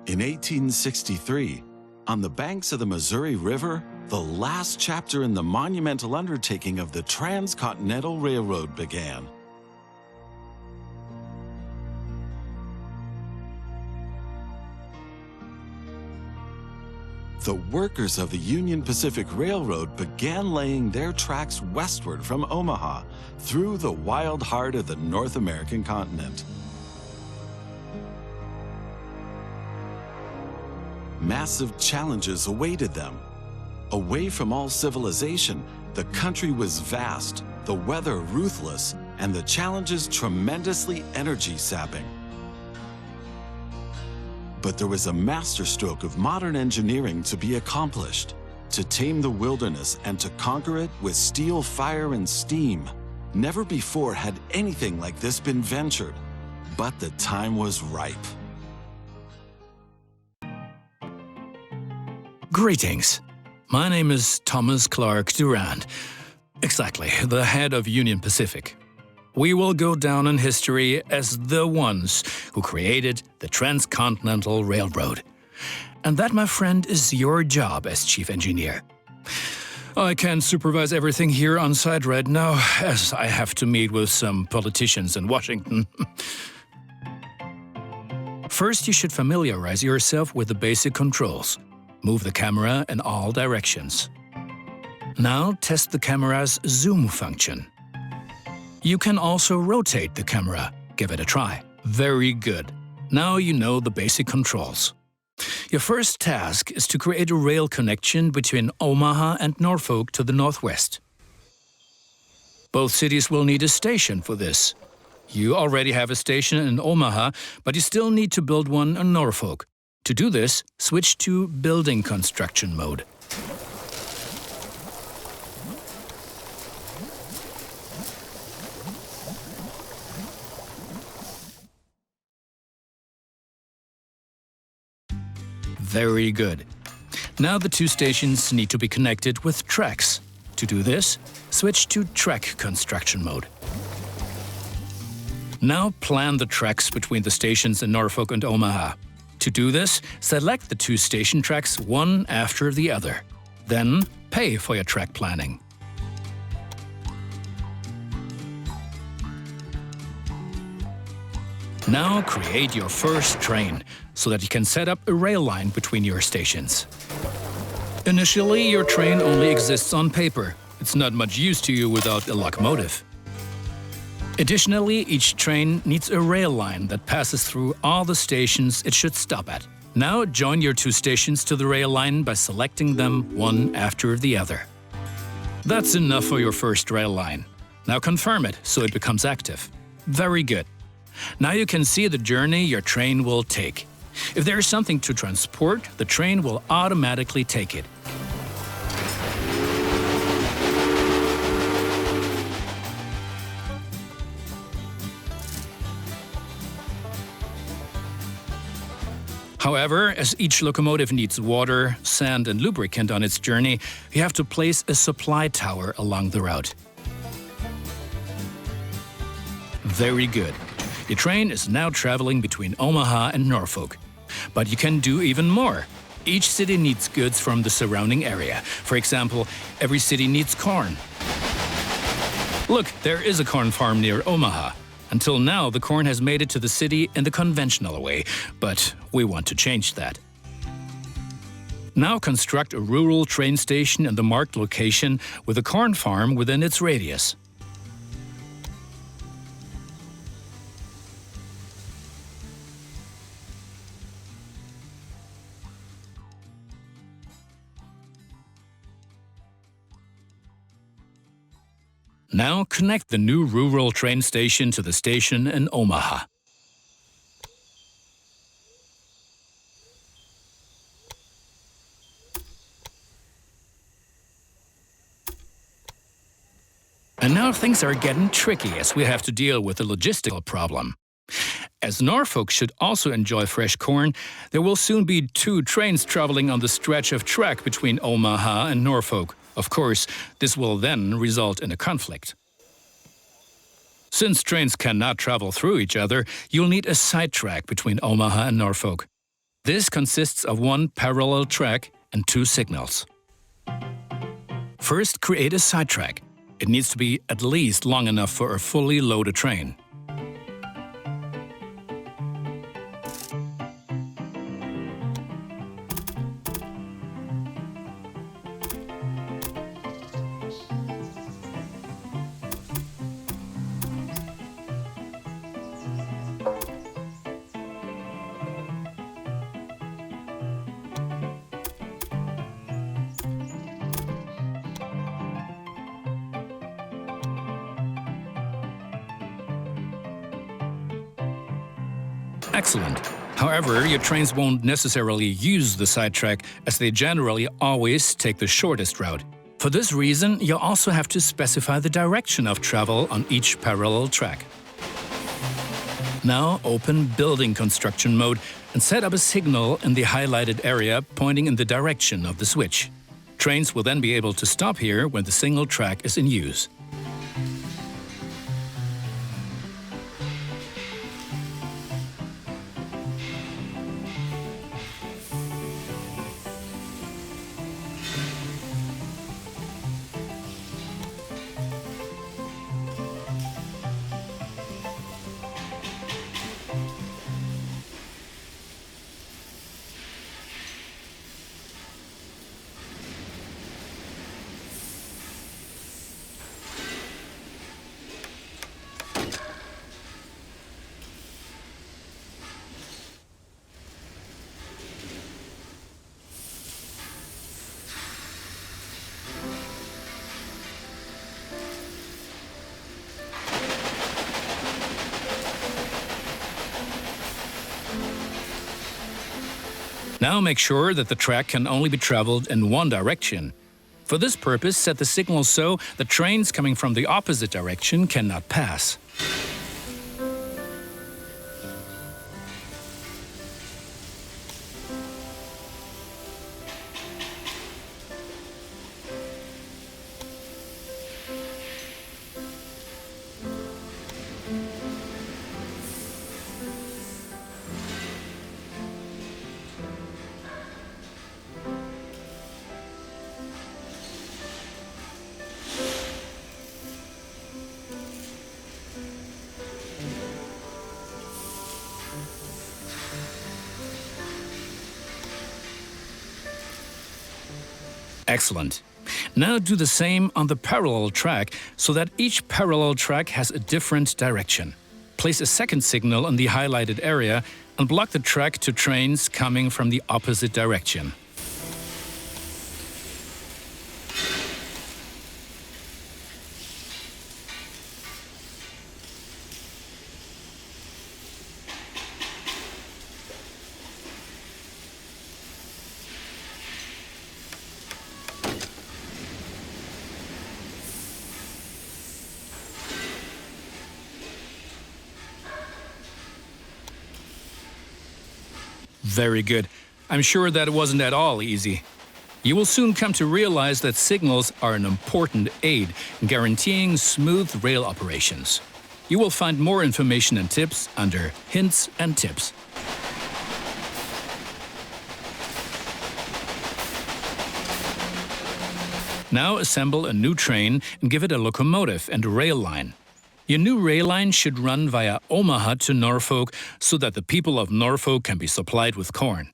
In 1863, on the banks of the Missouri River, the last chapter in the monumental undertaking of the Transcontinental Railroad began. The workers of the Union Pacific Railroad began laying their tracks westward from Omaha through the wild heart of the North American continent. Massive challenges awaited them. Away from all civilization, the country was vast, the weather ruthless, and the challenges tremendously energy-sapping. But there was a masterstroke of modern engineering to be accomplished, to tame the wilderness and to conquer it with steel, fire, and steam. Never before had anything like this been ventured, but the time was ripe. Greetings. My name is Thomas Clark Durand. Exactly, the head of Union Pacific. We will go down in history as the ones who created the Transcontinental Railroad. And that, my friend, is your job as chief engineer. I can't supervise everything here on site right now, as I have to meet with some politicians in Washington. First, you should familiarize yourself with the basic controls. Move the camera in all directions. Now test the camera's zoom function. You can also rotate the camera. Give it a try. Very good. Now you know the basic controls. Your first task is to create a rail connection between Omaha and Norfolk to the northwest. Both cities will need a station for this. You already have a station in Omaha, but you still need to build one in Norfolk. To do this, switch to building construction mode. Very good. Now the two stations need to be connected with tracks. To do this, switch to track construction mode. Now plan the tracks between the stations in Norfolk and Omaha. To do this, select the two station tracks one after the other. Then pay for your track planning. Now create your first train, so that you can set up a rail line between your stations. Initially, your train only exists on paper. It's not much use to you without a locomotive. Additionally, each train needs a rail line that passes through all the stations it should stop at. Now join your two stations to the rail line by selecting them one after the other. That's enough for your first rail line. Now confirm it so it becomes active. Very good. Now you can see the journey your train will take. If there is something to transport, the train will automatically take it. However, as each locomotive needs water, sand, and lubricant on its journey, you have to place a supply tower along the route. Very good. Your train is now traveling between Omaha and Norfolk. But you can do even more. Each city needs goods from the surrounding area. For example, every city needs corn. Look, there is a corn farm near Omaha. Until now, the corn has made it to the city in the conventional way, but we want to change that. Now construct a rural train station in the marked location with a corn farm within its radius. Now connect the new rural train station to the station in Omaha. And now things are getting tricky as we have to deal with a logistical problem. As Norfolk should also enjoy fresh corn, there will soon be two trains traveling on the stretch of track between Omaha and Norfolk. Of course, this will then result in a conflict. Since trains cannot travel through each other, you'll need a sidetrack between Omaha and Norfolk. This consists of one parallel track and two signals. First, create a sidetrack. It needs to be at least long enough for a fully loaded train. Excellent. However, your trains won't necessarily use the sidetrack, as they generally always take the shortest route. For this reason, you also have to specify the direction of travel on each parallel track. Now open Building Construction mode and set up a signal in the highlighted area pointing in the direction of the switch. Trains will then be able to stop here when the single track is in use. Now make sure that the track can only be traveled in one direction. For this purpose, set the signal so that trains coming from the opposite direction cannot pass. Excellent. Now do the same on the parallel track so that each parallel track has a different direction. Place a second signal in the highlighted area and block the track to trains coming from the opposite direction. Very good. I'm sure that it wasn't at all easy. You will soon come to realize that signals are an important aid in guaranteeing smooth rail operations. You will find more information and tips under Hints and Tips. Now assemble a new train and give it a locomotive and a rail line. Your new rail line should run via Omaha to Norfolk so that the people of Norfolk can be supplied with corn.